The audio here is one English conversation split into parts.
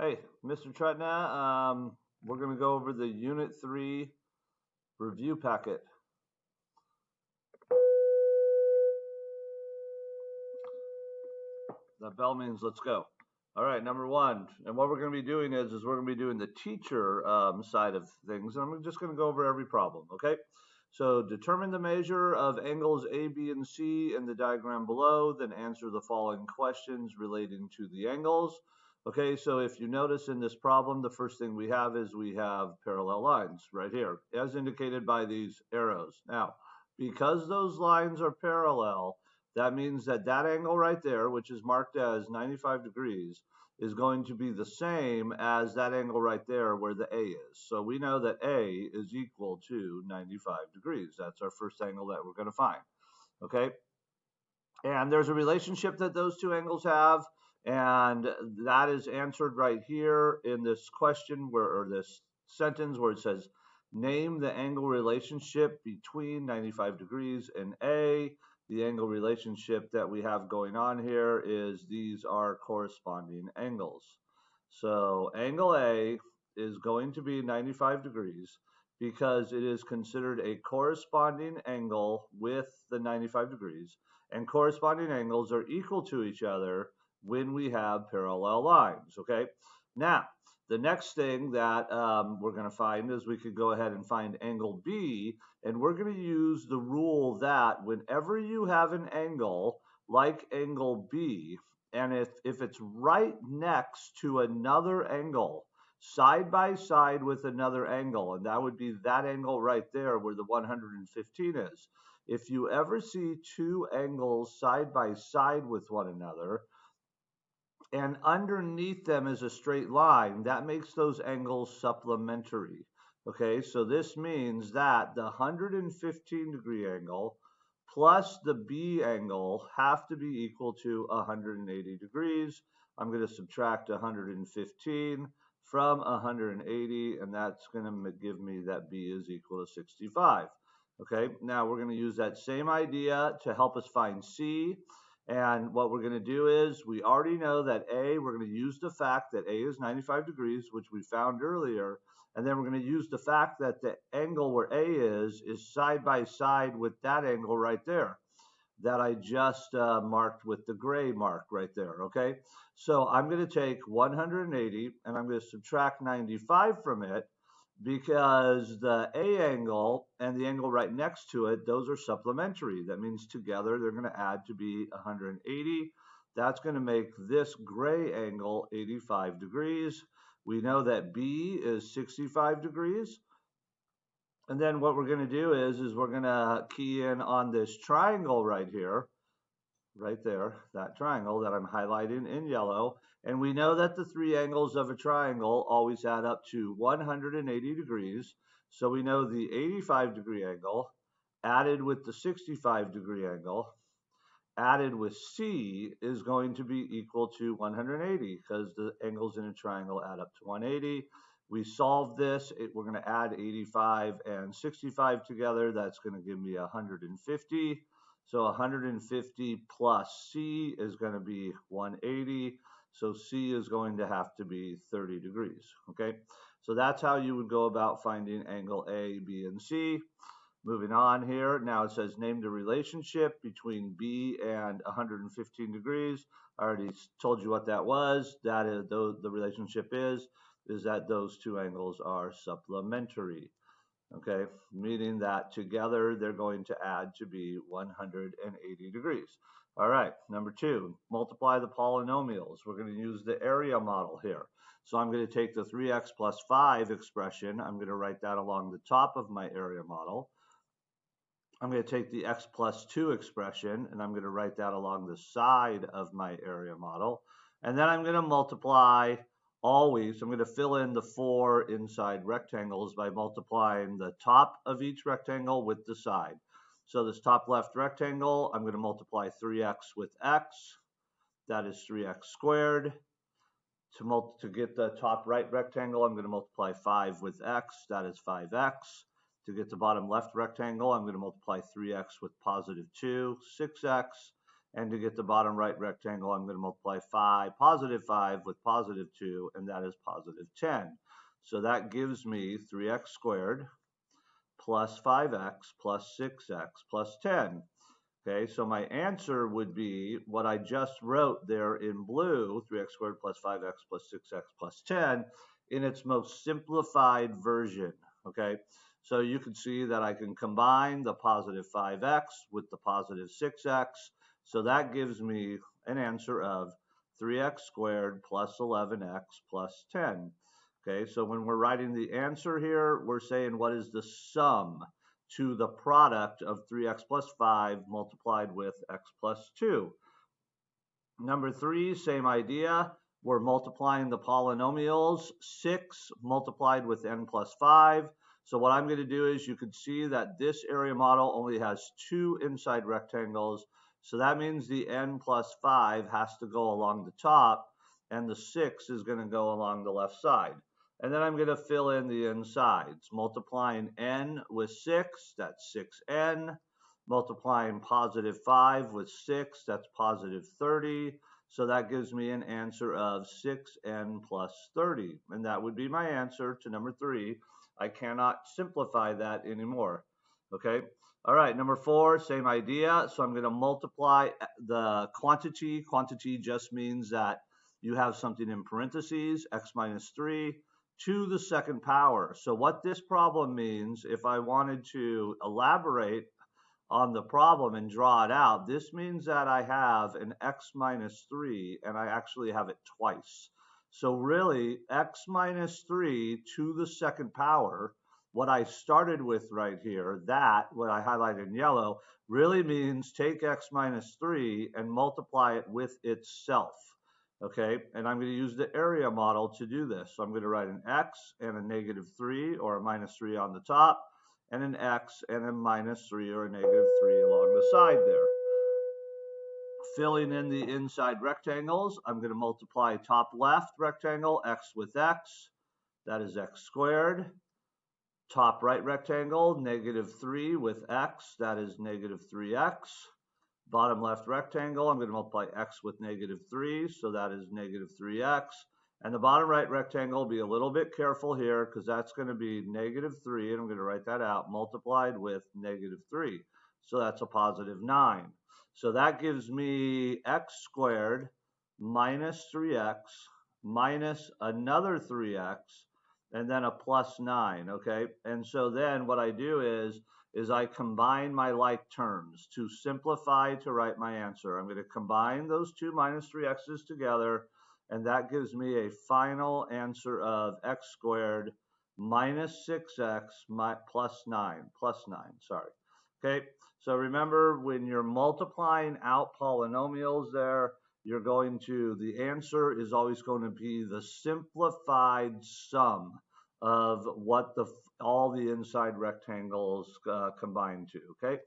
Hey, Mr. Trutna, we're going to go over the Unit 3 review packet. That bell means let's go. All right, number one. And what we're going to be doing is we're going to be doing the teacher side of things. And I'm just going to go over every problem, okay? So determine the measure of angles A, B, and C in the diagram below, then answer the following questions relating to the angles. Okay, so if you notice in this problem, the first thing we have is we have parallel lines right here, as indicated by these arrows. Now, because those lines are parallel, that means that that angle right there, which is marked as 95 degrees, is going to be the same as that angle right there where the A is. So we know that A is equal to 95 degrees. That's our first angle that we're going to find. Okay. And there's a relationship that those two angles have, and that is answered right here in this question or this sentence where it says, name the angle relationship between 95 degrees and A. The angle relationship that we have going on here is these are corresponding angles. So angle A is going to be 95 degrees because it is considered a corresponding angle with the 95 degrees, and corresponding angles are equal to each other when we have parallel lines, okay? Now, the next thing that we're going to find is we could go ahead and find angle B, and we're going to use the rule that whenever you have an angle like angle B, and if it's right next to another angle, side by side with another angle, and that would be that angle right there where the 115 is. If you ever see two angles side by side with one another, and underneath them is a straight line, that makes those angles supplementary. Okay, so this means that the 115 degree angle plus the B angle have to be equal to 180 degrees. I'm going to subtract 115 from 180, and that's going to give me that B is equal to 65. Okay, now we're going to use that same idea to help us find C. And what we're going to do is we already know that A, we're going to use the fact that A is 95 degrees, which we found earlier. And then we're going to use the fact that the angle where A is side by side with that angle right there that I just marked with the gray mark right there, okay? So I'm going to take 180 and I'm going to subtract 95 from it because the A angle and the angle right next to it, those are supplementary. That means together they're going to add to be 180. That's going to make this gray angle 85 degrees. We know that B is 65 degrees. And then what we're going to do is we're going to key in on this triangle right here, right there, that triangle that I'm highlighting in yellow. And we know that the three angles of a triangle always add up to 180 degrees. So we know the 85 degree angle added with the 65 degree angle added with C is going to be equal to 180 because the angles in a triangle add up to 180. We solve this. We're going to add 85 and 65 together. That's going to give me 150. So 150 plus C is going to be 180. So C is going to have to be 30 degrees. Okay, so that's how you would go about finding angle A, B, and C. Moving on here, now it says name the relationship between B and 115 degrees. I already told you what that was. That is the relationship is that those two angles are supplementary. Okay, meaning that together they're going to add to be 180 degrees. All right, number two, multiply the polynomials. We're going to use the area model here. So I'm going to take the 3x plus 5 expression. I'm going to write that along the top of my area model. I'm going to take the x plus 2 expression, and I'm going to write that along the side of my area model. And then I'm going to multiply always, I'm going to fill in the 4 inside rectangles by multiplying the top of each rectangle with the side. So this top left rectangle, I'm going to multiply 3x with x. That is 3x squared. To get the top right rectangle, I'm going to multiply 5 with x. That is 5x. To get the bottom left rectangle, I'm going to multiply 3x with positive 2, 6x. And to get the bottom right rectangle, I'm going to multiply positive 5 with positive 2, and that is positive 10. So that gives me 3x squared plus 5x plus 6x plus 10. Okay, so my answer would be what I just wrote there in blue, 3x squared plus 5x plus 6x plus 10, in its most simplified version. Okay, so you can see that I can combine the positive 5x with the positive 6x. So that gives me an answer of 3x squared plus 11x plus 10. Okay, so when we're writing the answer here, we're saying what is the sum to the product of 3x plus 5 multiplied with x plus 2. Number 3, same idea. We're multiplying the polynomials, 6 multiplied with n plus 5. So what I'm going to do is you can see that this area model only has 2 inside rectangles. So that means the n plus 5 has to go along the top, and the 6 is going to go along the left side. And then I'm going to fill in the insides, multiplying n with 6, that's 6n. Multiplying positive 5 with 6, that's positive 30. So that gives me an answer of 6n plus 30. And that would be my answer to number 3. I cannot simplify that anymore. Okay. All right. Number 4, same idea. So I'm going to multiply the quantity. Quantity just means that you have something in parentheses, x minus 3, to the second power. So what this problem means, if I wanted to elaborate on the problem and draw it out, this means that I have an x minus 3, and I actually have it twice. So really, x minus 3 to the second power, what I started with right here, that, what I highlighted in yellow, really means take x minus 3 and multiply it with itself. Okay, and I'm going to use the area model to do this. So I'm going to write an x and a negative 3 or a minus 3 on the top, and an x and a minus 3 or a negative 3 along the side there. Filling in the inside rectangles, I'm going to multiply top left rectangle, x with x, that is x squared. Top right rectangle, negative 3 with x, that is negative 3x. Bottom left rectangle, I'm going to multiply x with negative 3, so that is negative 3x. And the bottom right rectangle, be a little bit careful here because that's going to be negative 3, and I'm going to write that out, multiplied with negative 3. So that's a positive 9. So that gives me x squared minus 3x minus another 3x, and then a plus 9, okay? And so then what I do is I combine my like terms to simplify to write my answer. I'm going to combine those two minus 3x's together, and that gives me a final answer of x squared minus 6x plus 9, sorry. Okay, so remember when you're multiplying out polynomials there, you're going to, the answer is always going to be the simplified sum of what all the inside rectangles combine to, okay?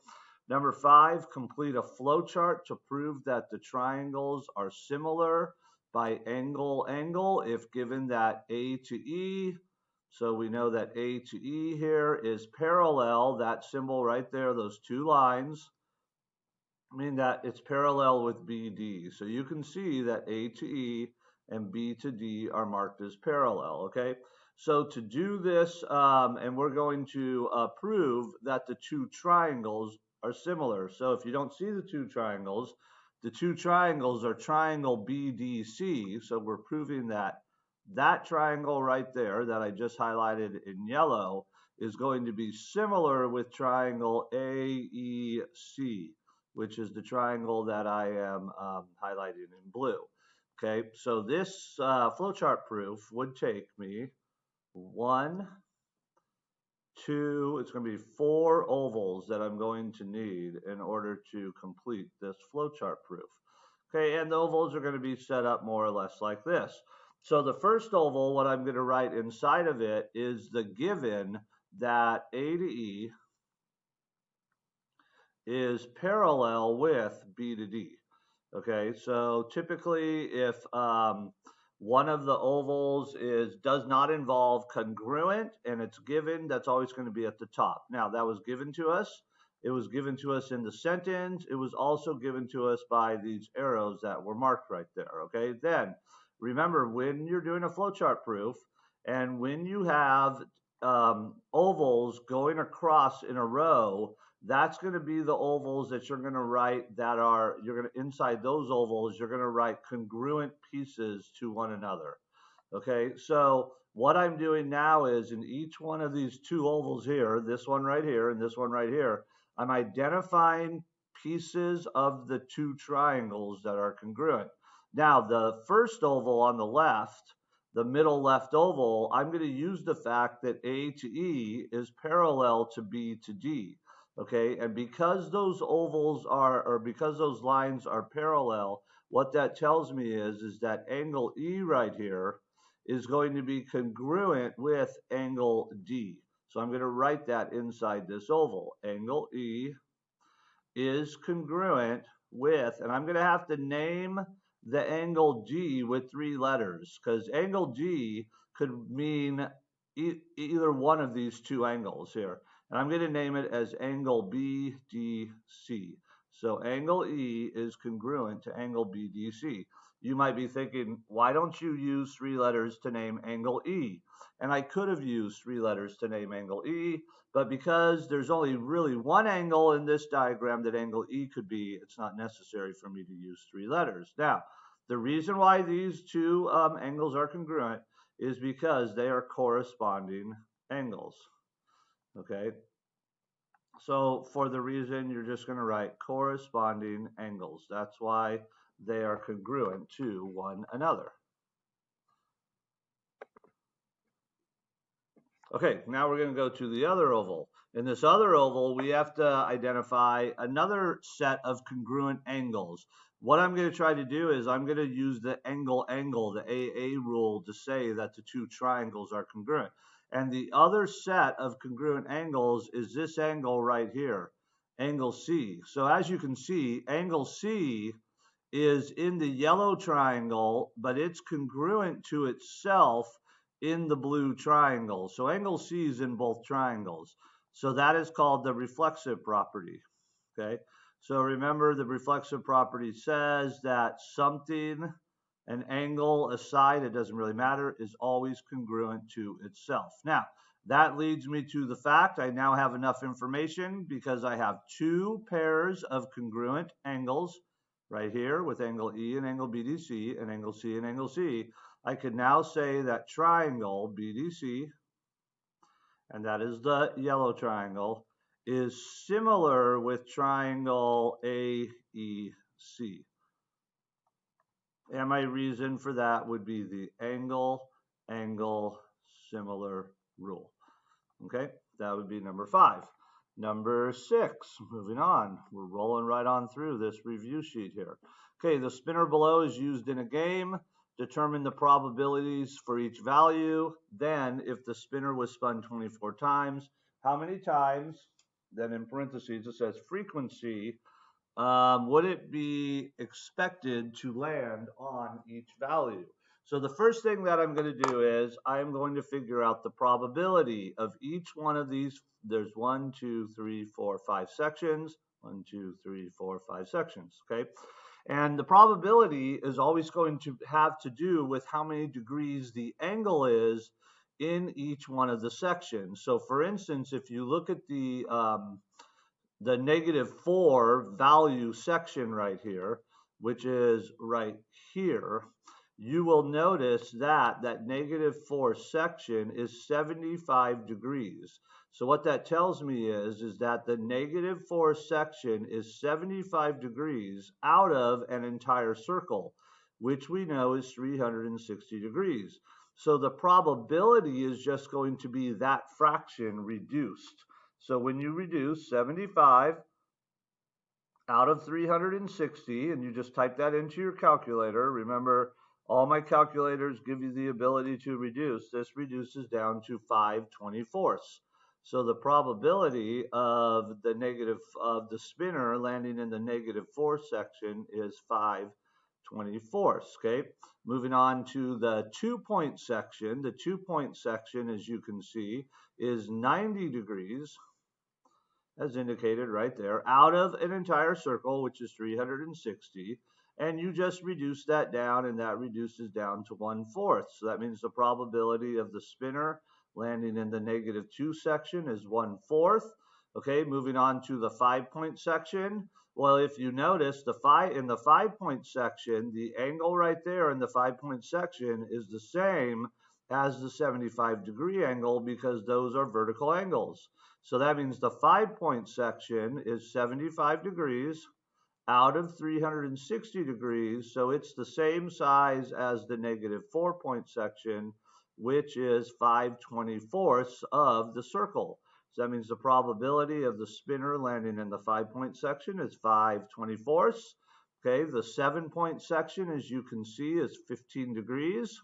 Number 5, complete a flowchart to prove that the triangles are similar by angle if given that A to E. So we know that A to E here is parallel, that symbol right there, those two lines, mean that it's parallel with BD. So you can see that A to E and B to D are marked as parallel, okay? So to do this, and we're going to prove that the two triangles are similar. So if you don't see the two triangles are triangle BDC. So we're proving that that triangle right there that I just highlighted in yellow is going to be similar with triangle AEC, which is the triangle that I am highlighting in blue. Okay, so this flowchart proof would take me 1, 2, it's going to be 4 ovals that I'm going to need in order to complete this flowchart proof. Okay, and the ovals are going to be set up more or less like this. So the first oval, what I'm going to write inside of it is the given that A to E is parallel with B to D. Okay, so typically if one of the ovals does not involve congruent and it's given, that's always going to be at the top. Now that was given to us. It was given to us in the sentence. It was also given to us by these arrows that were marked right there. Okay, then remember when you're doing a flowchart proof and when you have ovals going across in a row, that's going to be the ovals that you're going to write that are, you're going to, inside those ovals, you're going to write congruent pieces to one another. Okay, so what I'm doing now is in each one of these two ovals here, this one right here and this one right here, I'm identifying pieces of the two triangles that are congruent. Now, the first oval on the left, the middle left oval, I'm going to use the fact that A to E is parallel to B to D. Okay, and because those ovals are, or because those lines are parallel, what that tells me is that angle E right here is going to be congruent with angle D. So I'm going to write that inside this oval. Angle E is congruent with, and I'm going to have to name the angle D with 3 letters because angle D could mean either one of these two angles here. And I'm going to name it as angle BDC. So angle E is congruent to angle BDC. You might be thinking, why don't you use 3 letters to name angle E? And I could have used 3 letters to name angle E, but because there's only really one angle in this diagram that angle E could be, it's not necessary for me to use 3 letters. Now, the reason why these two angles are congruent is because they are corresponding angles. Okay, so for the reason, you're just going to write corresponding angles. That's why they are congruent to one another. Okay, now we're going to go to the other oval. In this other oval, we have to identify another set of congruent angles. What I'm going to try to do is I'm going to use the angle, the AA rule, to say that the two triangles are congruent. And the other set of congruent angles is this angle right here, angle C. So as you can see, angle C is in the yellow triangle, but it's congruent to itself in the blue triangle. So angle C is in both triangles. So that is called the reflexive property. Okay, so remember the reflexive property says that something, an angle, a side, it doesn't really matter, is always congruent to itself. Now, that leads me to the fact I now have enough information because I have 2 pairs of congruent angles right here with angle E and angle BDC and angle C and angle C. I can now say that triangle BDC, and that is the yellow triangle, is similar with triangle AEC. And my reason for that would be the angle similar rule. Okay, that would be number 5. Number 6, moving on. We're rolling right on through this review sheet here. Okay, the spinner below is used in a game. Determine the probabilities for each value. Then, if the spinner was spun 24 times, how many times, then in parentheses it says frequency, would it be expected to land on each value? So the first thing that I'm going to do is I'm going to figure out the probability of each one of these. There's 1, 2, 3, 4, 5 sections. 1, 2, 3, 4, 5 sections. Okay. And the probability is always going to have to do with how many degrees the angle is in each one of the sections. So for instance, if you look at the -4 value section right here, which is right here, you will notice that -4 section is 75 degrees. So what that tells me is that the -4 section is 75 degrees out of an entire circle, which we know is 360 degrees. So the probability is just going to be that fraction reduced. So when you reduce 75 out of 360, and you just type that into your calculator, remember, all my calculators give you the ability to reduce. This reduces down to 5/24. So the probability of the spinner landing in the -4 section is 5/24. Okay, moving on to the 2-point section. The 2-point section, as you can see, is 90 degrees. as indicated right there, out of an entire circle, which is 360. And you just reduce that down, and that reduces down to 1/4. So that means the probability of the spinner landing in the -2 section is 1/4. Okay, moving on to the 5-point section. Well, if you notice, in the 5-point section, the angle right there in the 5-point section is the same as the 75-degree angle because those are vertical angles. So that means the 5-point section is 75 degrees out of 360 degrees, so it's the same size as the -4-point section, which is 5/24 of the circle. So that means the probability of the spinner landing in the 5-point section is 5/24. Okay, the 7-point section, as you can see, is 15 degrees.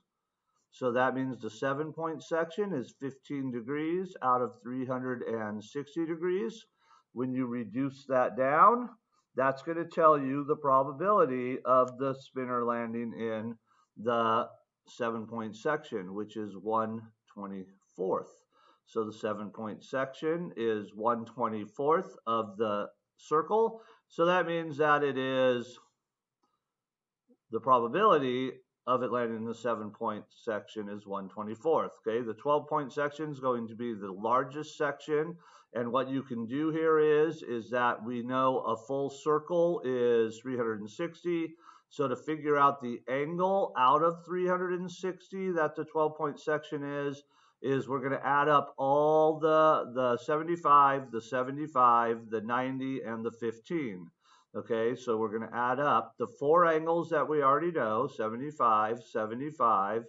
So that means the 7-point section is 15 degrees out of 360 degrees. When you reduce that down, that's going to tell you the probability of the spinner landing in the 7-point section, which is 1/24. So the 7-point section is 1/24 of the circle. So that means that it is the probability of it landing in the 7-point section is 1/24. Okay, the 12-point section is going to be the largest section. And what you can do here is that we know a full circle is 360. So to figure out the angle out of 360 that the 12-point section is we're going to add up all the 75, the 90, and the 15. Okay, so we're going to add up the 4 angles that we already know, 75, 75,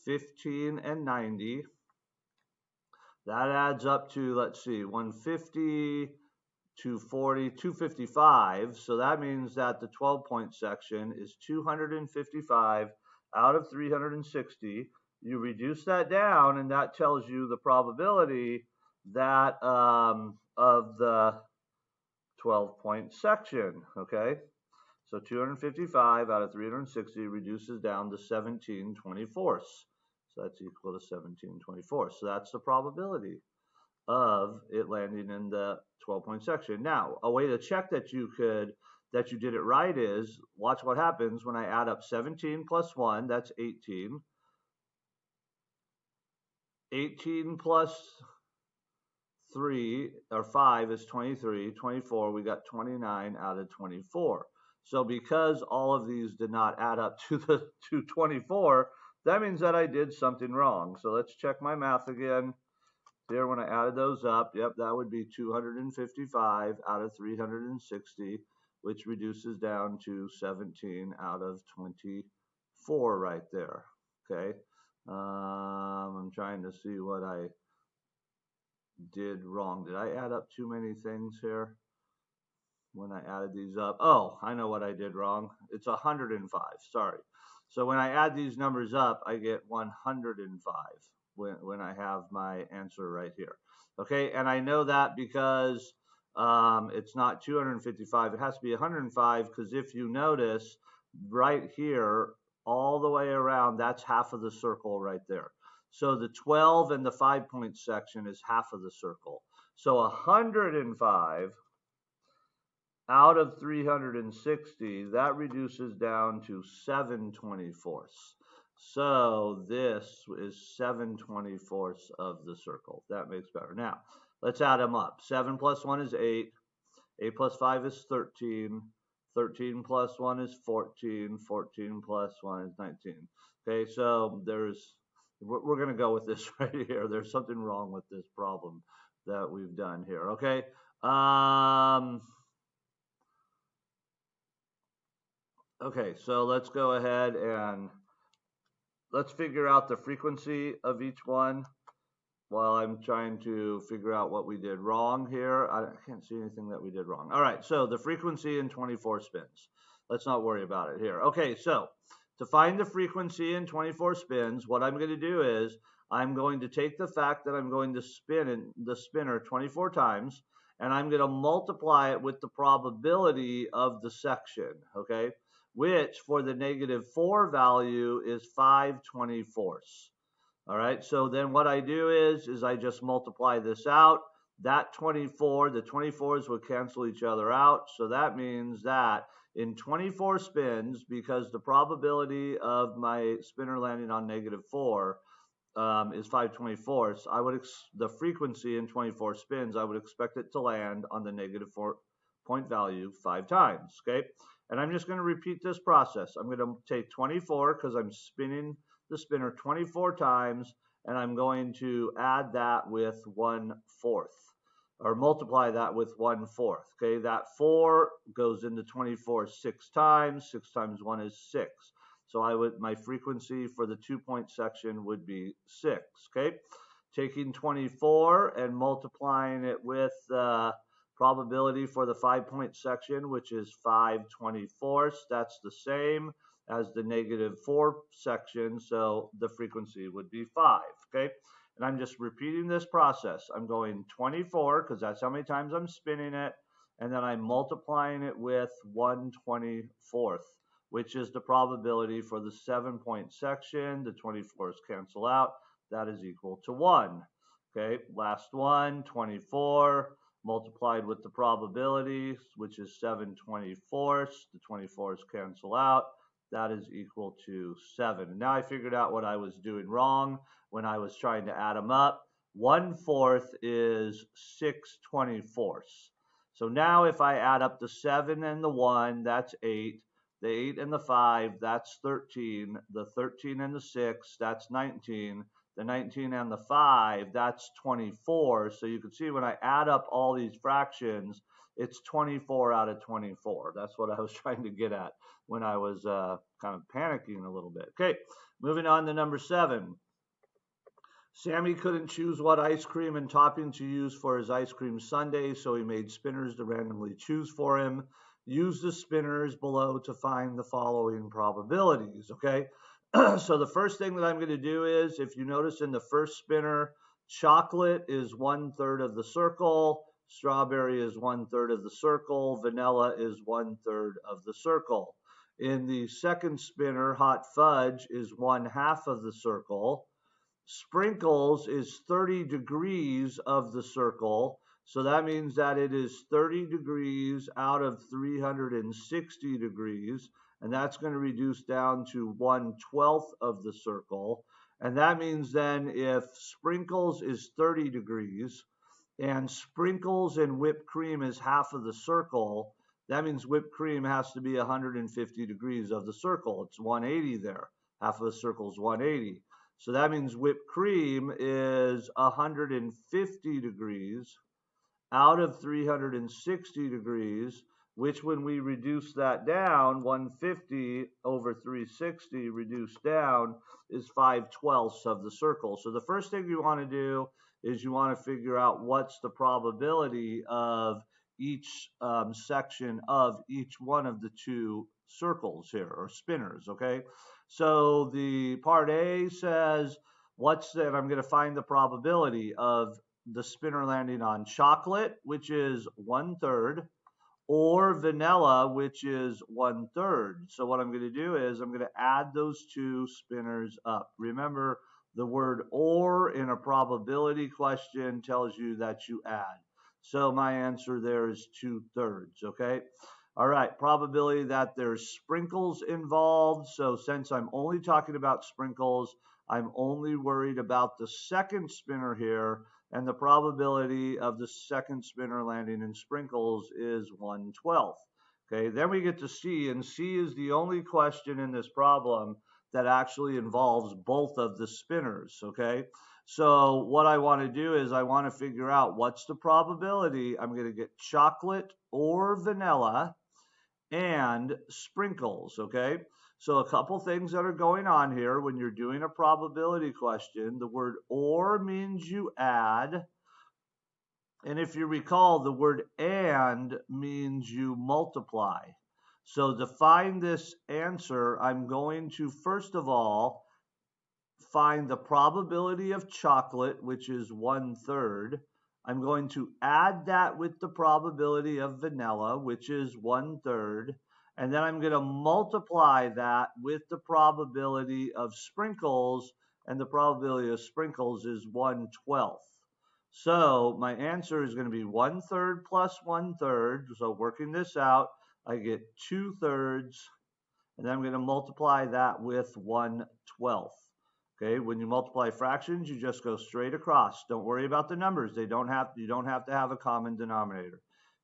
15, and 90. That adds up to, let's see, 150, 240, 255. So that means that the 12-point section is 255 out of 360. You reduce that down, and that tells you the probability that of the 12-point section. Okay, so 255 out of 360 reduces down to 17/24. So that's equal to 17/24. So that's the probability of it landing in the 12-point section. Now, a way to check that you did it right is watch what happens when I add up 17 plus 1, that's 18. 18 plus 3 or 5 is 23. 24, we got 29 out of 24. So because all of these did not add up to 24, that means that I did something wrong. So let's check my math again. There, when I added those up, yep, that would be 255 out of 360, which reduces down to 17 out of 24 right there. Okay, I'm trying to see what I did wrong. Did I add up too many things here when I added these up? Oh, I know what I did wrong. It's 105. Sorry. So when I add these numbers up, I get 105 when I have my answer right here. Okay, and I know that because it's not 255. It has to be 105 because if you notice right here, all the way around, that's half of the circle right there. So the 12 and the 5-point section is half of the circle. So 105 out of 360, that reduces down to 7/24. So this is 7/24 of the circle. That makes better. Now, let's add them up. 7 plus 1 is 8. 8 plus 5 is 13. 13 plus 1 is 14. 14 plus 1 is 19. Okay, so we're going to go with this right here. There's something wrong with this problem that we've done here. Okay. Okay, so let's go ahead and let's figure out the frequency of each one while I'm trying to figure out what we did wrong here. I can't see anything that we did wrong. All right, so the frequency in 24 spins. Let's not worry about it here. Okay, so to find the frequency in 24 spins, what I'm going to do is I'm going to take the fact that I'm going to spin the spinner 24 times, and I'm going to multiply it with the probability of the section, okay, which for the -4 value is 5/24. All right, so then what I do is I just multiply this out. that 24, the 24s would cancel each other out. So that means that in 24 spins, because the probability of my spinner landing on -4 is 5/24, I would the frequency in 24 spins, I would expect it to land on the -4 point value 5 times. Okay, and I'm just going to repeat this process. I'm going to take 24 because I'm spinning the spinner 24 times, and I'm going to add that with 1/4, or multiply that with 1/4. Okay, that 4 goes into 24 6 times. 6 times 1 is 6. So my frequency for the 2-point section would be 6. Okay, taking 24 and multiplying it with probability for the 5-point section, which is 5/24. That's the same as the -4 section, so the frequency would be 5. Okay, and I'm just repeating this process. I'm going 24 because that's how many times I'm spinning it, and then I'm multiplying it with 1/24, which is the probability for the 7-point section. The 24s cancel out. That is equal to 1. Okay, last one, 24 multiplied with the probability, which is 7/24. The 24s cancel out. That is equal to 7. And now I figured out what I was doing wrong when I was trying to add them up. 1/4 is 6/24. So now if I add up the 7 and the 1, that's 8. The 8 and the 5, that's 13. The 13 and the 6, that's 19. The 19 and the 5, that's 24. So you can see when I add up all these fractions, it's 24 out of 24. That's what I was trying to get at when I was kind of panicking a little bit. Okay, moving on to number 7. Sammy couldn't choose what ice cream and topping to use for his ice cream sundae, so he made spinners to randomly choose for him. Use the spinners below to find the following probabilities. Okay, so the first thing that I'm going to do is, if you notice in the first spinner, chocolate is 1/3 of the circle, strawberry is 1/3 of the circle, vanilla is 1/3 of the circle. In the second spinner, hot fudge is 1/2 of the circle. Sprinkles is 30 degrees of the circle. So that means that it is 30 degrees out of 360 degrees. And that's going to reduce down to 1/12 of the circle. And that means then if sprinkles is 30 degrees and sprinkles and whipped cream is half of the circle, that means whipped cream has to be 150 degrees of the circle. It's 180 there. Half of the circle is 180. So that means whipped cream is 150 degrees out of 360 degrees, which when we reduce that down, 150 over 360 reduced down is 5/12 of the circle. So the first thing you want to do is you want to figure out what's the probability of each section of each one of the two circles here, or spinners, okay? So the part A says, I'm going to find the probability of the spinner landing on chocolate, which is 1/3, or vanilla, which is 1/3. So what I'm going to do is I'm going to add those two spinners up. Remember, the word or in a probability question tells you that you add. So my answer there is 2/3, okay? All right, probability that there's sprinkles involved. So since I'm only talking about sprinkles, I'm only worried about the second spinner here, and the probability of the second spinner landing in sprinkles is 1/12. Okay, then we get to C, and C is the only question in this problem that actually involves both of the spinners. Okay, so what I want to do is I want to figure out what's the probability I'm going to get chocolate or vanilla and sprinkles. Okay, so a couple things that are going on here when you're doing a probability question. The word or means you add, and if you recall, the word and means you multiply. So to find this answer, I'm going to first of all find the probability of chocolate, which is 1/3. I'm going to add that with the probability of vanilla, which is 1/3. And then I'm going to multiply that with the probability of sprinkles, and the probability of sprinkles is 1/12. So my answer is going to be 1/3 plus 1/3. So working this out, I get 2/3, and then I'm going to multiply that with 1/12. Okay, when you multiply fractions, you just go straight across. Don't worry about the numbers. You don't have to have a common denominator.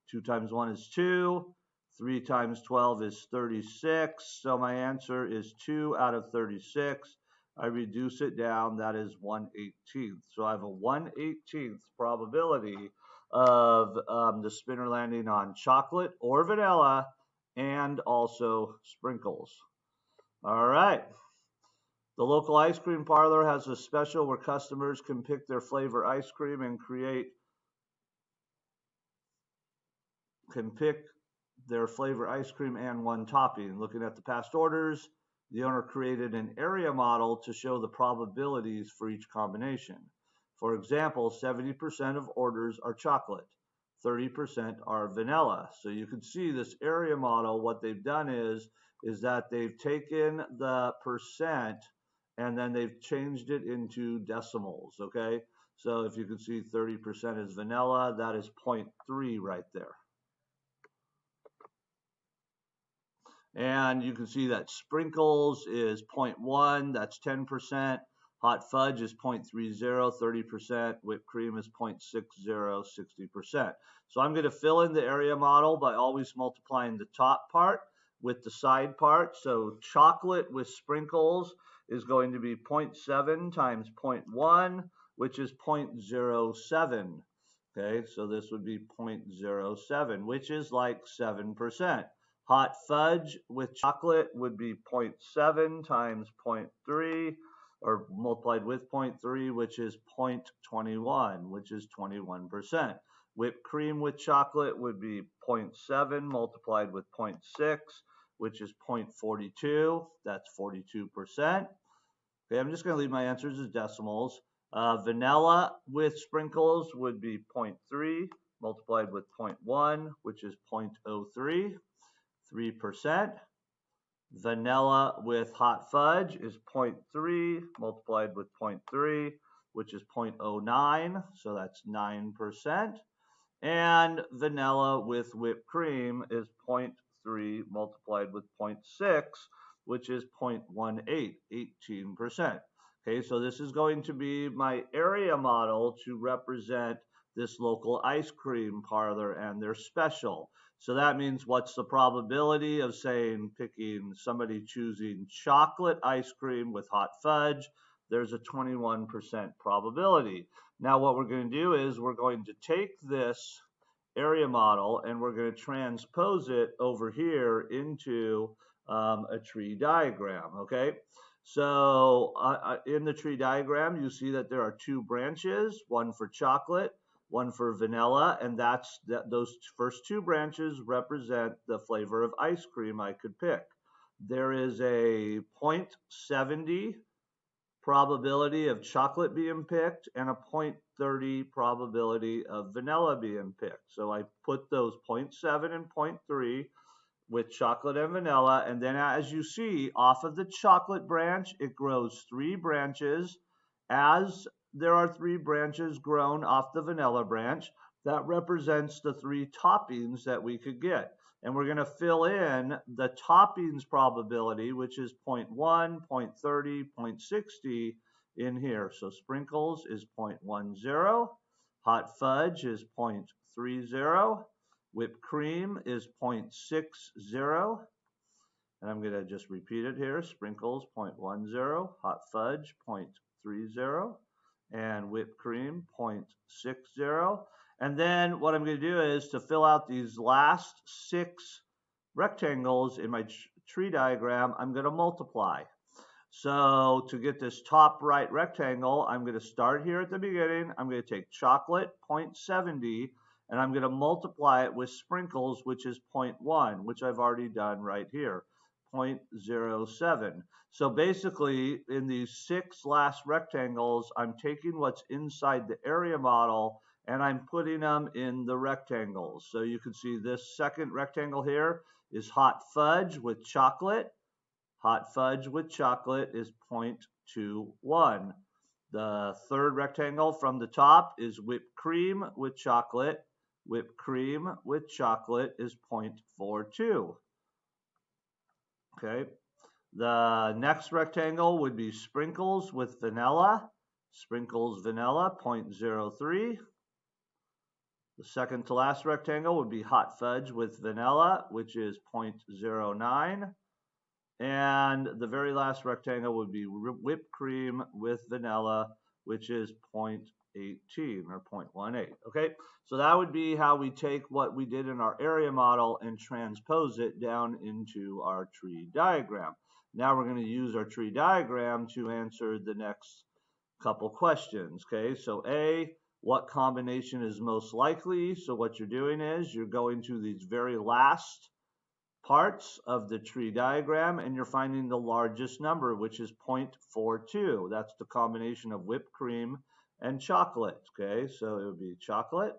2 times 1 is 2. 3 times 12 is 36. So my answer is 2 out of 36. I reduce it down, that is 1/18. So I have a 1/18 probability of the spinner landing on chocolate or vanilla and also sprinkles. All right. The local ice cream parlor has a special where customers can pick their flavor ice cream and pick their flavor ice cream and one topping. Looking at the past orders, the owner created an area model to show the probabilities for each combination. For example, 70% of orders are chocolate, 30% are vanilla. So you can see this area model, what they've done is that they've taken the percent and then they've changed it into decimals, okay? So if you can see 30% is vanilla, that is 0.3 right there. And you can see that sprinkles is 0.1, that's 10%. Hot fudge is 0.30, 30%. Whipped cream is 0.60, 60%. So I'm going to fill in the area model by always multiplying the top part with the side part. So chocolate with sprinkles is going to be 0.7 times 0.1, which is 0.07. Okay, so this would be 0.07, which is like 7%. Hot fudge with chocolate would be 0.7 times 0.3, or multiplied with 0.3, which is 0.21, which is 21%. Whipped cream with chocolate would be 0.7 multiplied with 0.6, which is 0.42. That's 42%. Okay, I'm just going to leave my answers as decimals. Vanilla with sprinkles would be 0.3 multiplied with 0.1, which is 0.03. 3%. Vanilla with hot fudge is 0.3 multiplied with 0.3, which is 0.09, so that's 9%. And vanilla with whipped cream is 0.3 multiplied with 0.6, which is 0.18, 18%. Okay, so this is going to be my area model to represent this local ice cream parlor and their special. So that means what's the probability of picking somebody choosing chocolate ice cream with hot fudge? There's a 21% probability. Now what we're going to do is we're going to take this area model and we're going to transpose it over here into a tree diagram, okay? So in the tree diagram, you see that there are 2 branches, one for chocolate, one for vanilla, and those first 2 branches represent the flavor of ice cream I could pick. There is a 0.70 probability of chocolate being picked and a 0.30 probability of vanilla being picked. So I put those 0.7 and 0.3 with chocolate and vanilla, and then as you see, off of the chocolate branch, it grows 3 branches. As there are 3 branches grown off the vanilla branch, that represents the 3 toppings that we could get. And we're going to fill in the toppings probability, which is 0.1, 0.30, 0.60 in here. So sprinkles is 0.10, hot fudge is 0.30, whipped cream is 0.60, and I'm going to just repeat it here. Sprinkles 0.10, hot fudge 0.30, and whipped cream 0.60. And then what I'm going to do is to fill out these last 6 rectangles in my tree diagram, I'm going to multiply. So to get this top right rectangle, I'm going to start here at the beginning. I'm going to take chocolate 0.70, and I'm going to multiply it with sprinkles, which is 0.1, which I've already done right here, 0.07. So basically, in these 6 last rectangles, I'm taking what's inside the area model and I'm putting them in the rectangles. So you can see this second rectangle here is hot fudge with chocolate. Hot fudge with chocolate is 0.21. The third rectangle from the top is whipped cream with chocolate. Whipped cream with chocolate is 0.42. Okay. The next rectangle would be sprinkles with vanilla. Sprinkles vanilla, 0.03. The second to last rectangle would be hot fudge with vanilla, which is 0.09. And the very last rectangle would be whipped cream with vanilla, which is 0.18 or 0.18. Okay, so that would be how we take what we did in our area model and transpose it down into our tree diagram. Now we're going to use our tree diagram to answer the next couple questions. Okay, so A, what combination is most likely? So what you're doing is you're going to these very last parts of the tree diagram and you're finding the largest number, which is 0.42. That's the combination of whipped cream and chocolate. Okay, so it would be chocolate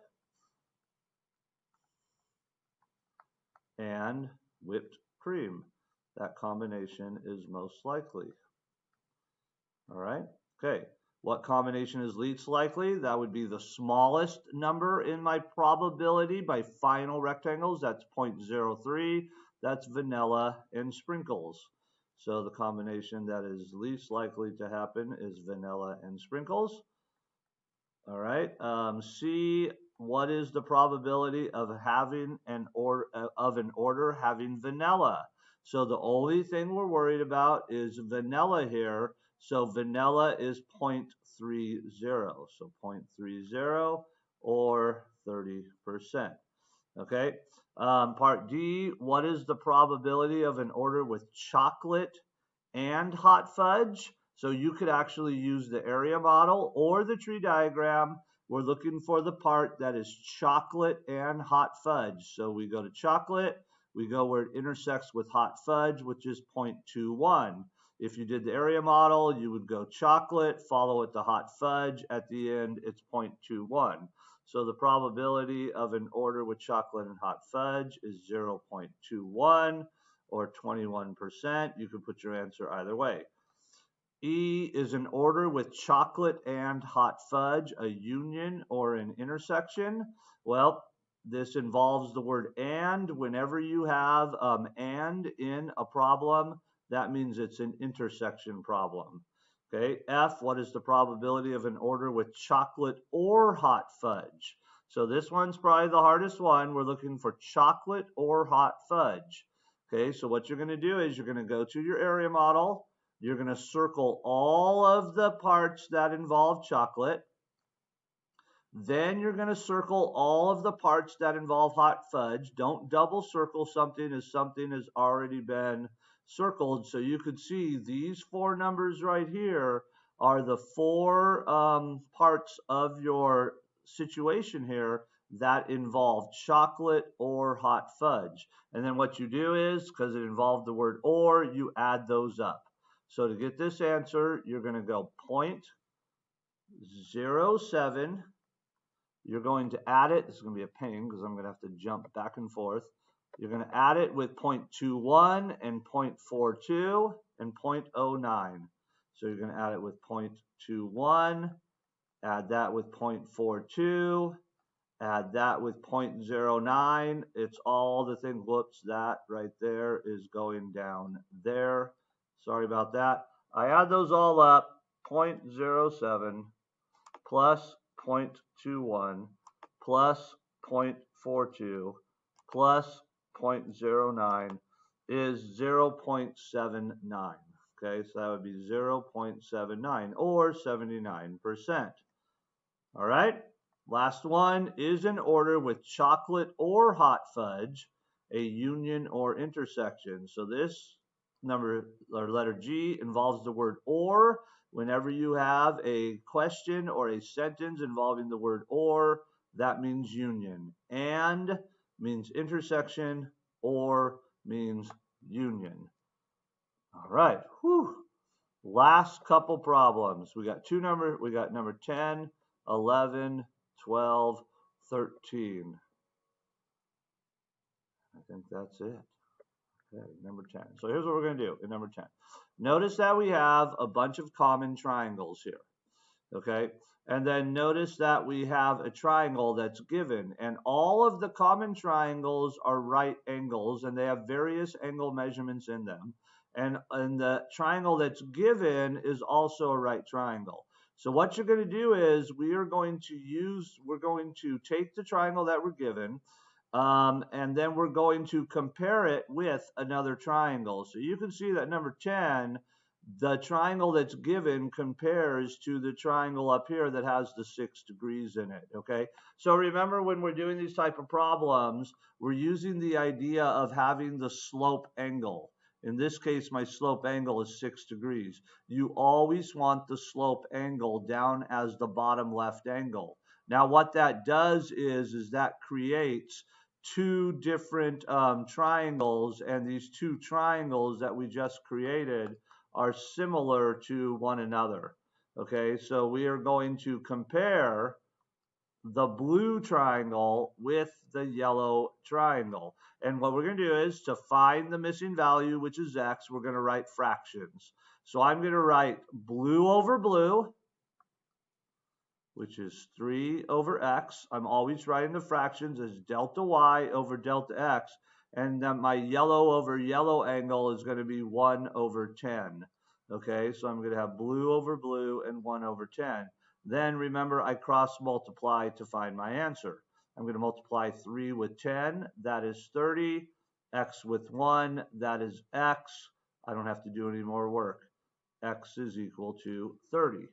and whipped cream. That combination is most likely. All right, okay. What combination is least likely? That would be the smallest number in my probability by final rectangles. That's 0.03. That's vanilla and sprinkles. So the combination that is least likely to happen is vanilla and sprinkles. All right. C, what is the probability of having an order having vanilla? So the only thing we're worried about is vanilla here. So vanilla is 0.30. So 0.30 or 30%. Okay. Part D, what is the probability of an order with chocolate and hot fudge? So you could actually use the area model or the tree diagram. We're looking for the part that is chocolate and hot fudge. So we go to chocolate, we go where it intersects with hot fudge, which is 0.21. If you did the area model, you would go chocolate, follow it to hot fudge. At the end, it's 0.21. So the probability of an order with chocolate and hot fudge is 0.21 or 21%. You could put your answer either way. E is an order with chocolate and hot fudge, a union or an intersection. Well, this involves the word and. Whenever you have and in a problem, that means it's an intersection problem. Okay, F, what is the probability of an order with chocolate or hot fudge? So this one's probably the hardest one. We're looking for chocolate or hot fudge. Okay, so what you're going to do is you're going to go to your area model. You're going to circle all of the parts that involve chocolate. Then you're going to circle all of the parts that involve hot fudge. Don't double circle something as something has already been circled. So you could see these four numbers right here are the four parts of your situation here that involve chocolate or hot fudge. And then what you do is, because it involved the word or, you add those up. So to get this answer, you're going to go 0.07. You're going to add it. This is going to be a pain because I'm going to have to jump back and forth. You're going to add it with 0.21 and 0.42 and 0.09. So you're going to add it with 0.21, add that with 0.42, add that with 0.09. It's all the thing. Whoops, that right there is going down there. Sorry about that. I add those all up, 0.07 plus 0.21 plus 0.42 plus 0.09 is 0.79. Okay, so that would be 0.79 or 79%. All right, last one is an order with chocolate or hot fudge, a union or intersection. So this number or letter G involves the word or. Whenever you have a question or a sentence involving the word or, that means union. And means intersection, or means union. All right. Whew. Last couple problems. We got number 10, 11, 12, 13. I think that's it. Okay, number 10. So here's what we're going to do in number 10. Notice that we have a bunch of common triangles here. Okay, and then notice that we have a triangle that's given, and all of the common triangles are right angles, and they have various angle measurements in them. And the triangle that's given is also a right triangle. So what you're going to do is we're going to take the triangle that we're given, and then we're going to compare it with another triangle. So you can see that number 10, the triangle that's given compares to the triangle up here that has the 6 degrees in it, okay? So remember, when we're doing these type of problems, we're using the idea of having the slope angle. In this case, my slope angle is 6 degrees. You always want the slope angle down as the bottom left angle. Now, what that does is that creates two different triangles, and these two triangles that we just created are similar to one another. Okay, so we are going to compare the blue triangle with the yellow triangle. And what we're going to do is, to find the missing value, which is x, we're going to write fractions. So I'm going to write blue over blue, which is 3 over x. I'm always writing the fractions as delta y over delta x. And then my yellow over yellow angle is going to be 1 over 10. Okay, so I'm going to have blue over blue and 1 over 10. Then remember, I cross multiply to find my answer. I'm going to multiply 3 with 10, that is 30. X with 1, that is x. I don't have to do any more work. X is equal to 30.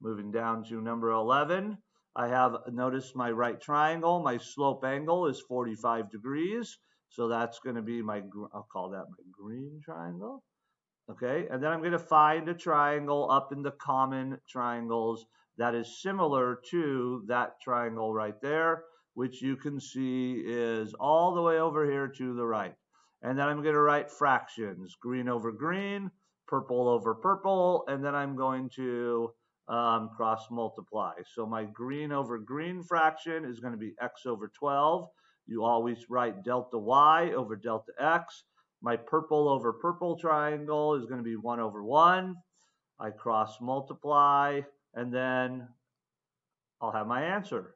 Moving down to number 11, I have, notice my right triangle, my slope angle is 45 degrees. So that's going to be my, I'll call that my green triangle. Okay, and then I'm going to find a triangle up in the common triangles that is similar to that triangle right there, which you can see is all the way over here to the right. And then I'm going to write fractions, green over green, purple over purple, and then I'm going to cross multiply. So my green over green fraction is going to be x over 12. You always write delta y over delta x. My purple over purple triangle is going to be 1 over 1. I cross multiply, and then I'll have my answer.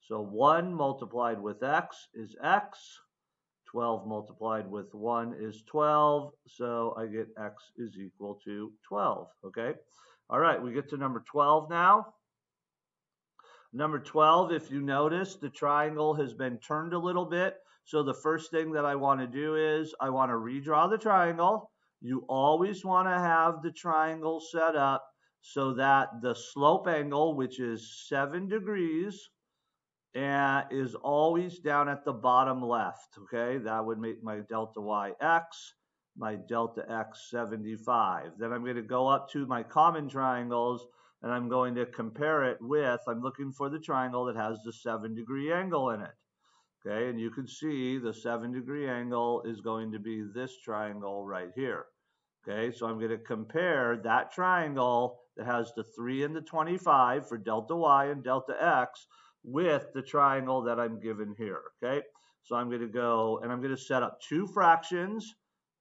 So 1 multiplied with x is x. 12 multiplied with 1 is 12. So I get x is equal to 12. Okay. All right, we get to number 12 now. Number 12, if you notice, the triangle has been turned a little bit. So the first thing that I want to do is I want to redraw the triangle. You always want to have the triangle set up so that the slope angle, which is 7 degrees, is always down at the bottom left. Okay, that would make my delta y x, my delta x 75. Then I'm going to go up to my common triangles, and I'm going to compare it with, I'm looking for the triangle that has the 7-degree angle in it. Okay, and you can see the 7-degree angle is going to be this triangle right here. Okay, so I'm going to compare that triangle that has the 3 and the 25 for delta y and delta x with the triangle that I'm given here. Okay, so I'm going to go and I'm going to set up two fractions,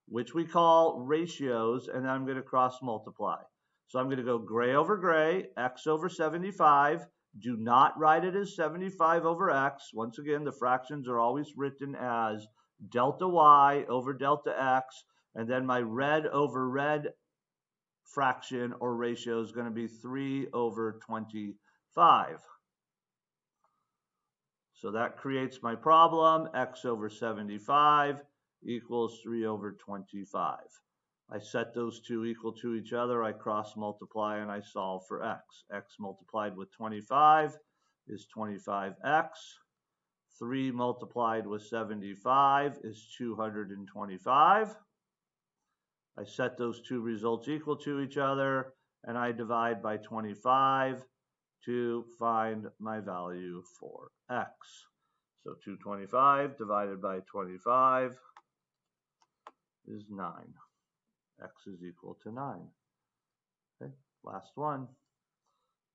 which we call ratios, and then I'm going to cross multiply. So I'm going to go gray over gray, x over 75. Do not write it as 75 over x. Once again, the fractions are always written as delta y over delta x. And then my red over red fraction or ratio is going to be 3 over 25. So that creates my problem. X over 75 equals 3 over 25. I set those two equal to each other. I cross multiply and I solve for x. X multiplied with 25 is 25x. 3 multiplied with 75 is 225. I set those two results equal to each other, and I divide by 25 to find my value for x. So 225 divided by 25 is 9. X is equal to 9. Okay, last one.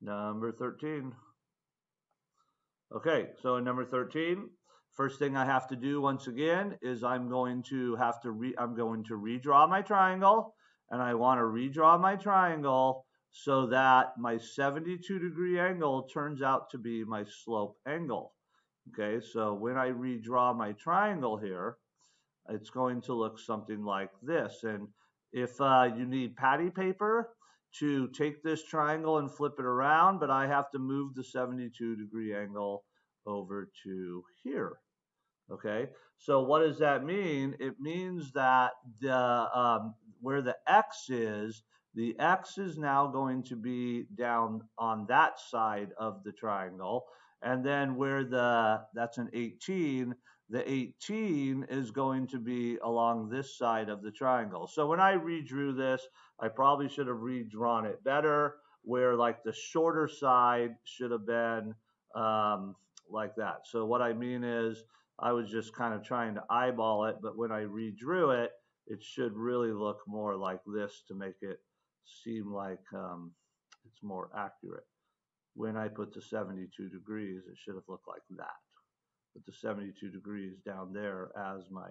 Number 13. Okay, so in number 13, first thing I have to do once again is I'm going to redraw my triangle, and I want to redraw my triangle so that my 72-degree angle turns out to be my slope angle. Okay, so when I redraw my triangle here, it's going to look something like this. And if you need patty paper to take this triangle and flip it around, but I have to move the 72-degree angle over to here. Okay, so what does that mean? It means that where the X is, the X is now going to be down on that side of the triangle. And then where that's an 18, the 18 is going to be along this side of the triangle. So when I redrew this, I probably should have redrawn it better, where like the shorter side should have been like that. So what I mean is, I was just kind of trying to eyeball it, but when I redrew it, it should really look more like this to make it seem like it's more accurate. When I put the 72 degrees, it should have looked like that. Put the 72 degrees down there as my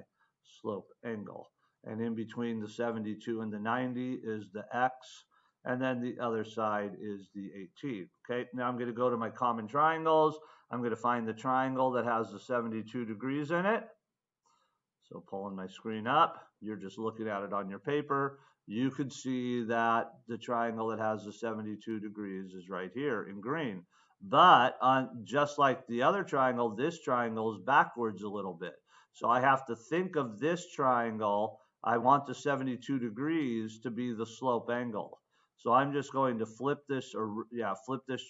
slope angle. And in between the 72 and the 90 is the X, and then the other side is the 18. Okay, now I'm going to go to my common triangles. I'm going to find the triangle that has the 72 degrees in it. So pulling my screen up, you're just looking at it on your paper. You could see that the triangle that has the 72 degrees is right here in green. But just like the other triangle, this triangle is backwards a little bit. So I have to think of this triangle. I want the 72 degrees to be the slope angle. So I'm just going to flip this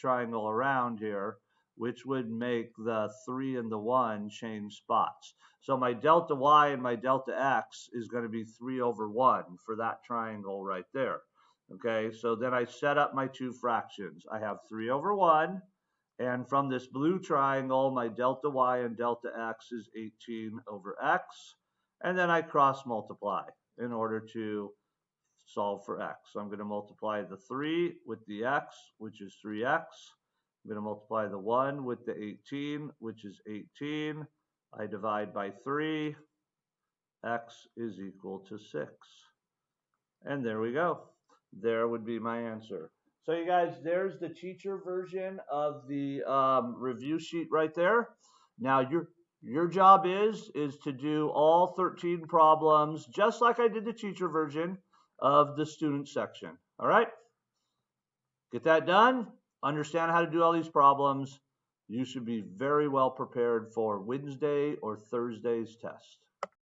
triangle around here, which would make the 3 and the 1 change spots. So my delta y and my delta x is going to be 3 over 1 for that triangle right there. Okay, so then I set up my two fractions. I have 3 over 1, and from this blue triangle, my delta y and delta x is 18 over x, and then I cross multiply in order to solve for x. So I'm going to multiply the 3 with the x, which is 3x. I'm going to multiply the 1 with the 18, which is 18. I divide by 3. X is equal to 6. And there we go. There would be my answer. So you guys, there's the teacher version of the review sheet right there. Now your job is to do all 13 problems, just like I did the teacher version of the student section. All right? Get that done. Understand how to do all these problems. You should be very well prepared for Wednesday or Thursday's test.